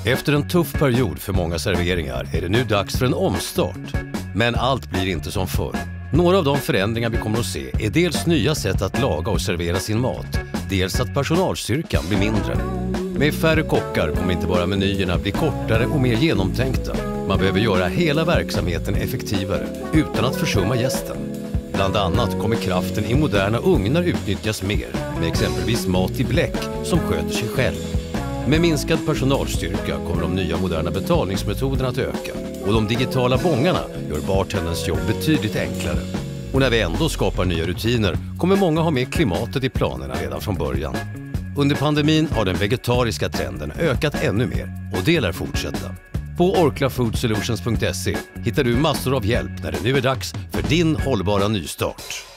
Efter en tuff period för många serveringar är det nu dags för en omstart. Men allt blir inte som förr. Några av de förändringar vi kommer att se är dels nya sätt att laga och servera sin mat, dels att personalstyrkan blir mindre. Med färre kockar kommer inte bara menyerna bli kortare och mer genomtänkta. Man behöver göra hela verksamheten effektivare utan att försumma gästen. Bland annat kommer kraften i moderna ugnar utnyttjas mer, med exempelvis mat i bläck som sköter sig själv. Med minskad personalstyrka kommer de nya moderna betalningsmetoderna att öka och de digitala bångarna gör bartendens jobb betydligt enklare. Och när vi ändå skapar nya rutiner kommer många ha med klimatet i planerna redan från början. Under pandemin har den vegetariska trenden ökat ännu mer och det lär fortsätta. På orklafoodsolutions.se hittar du massor av hjälp när det nu är dags för din hållbara nystart.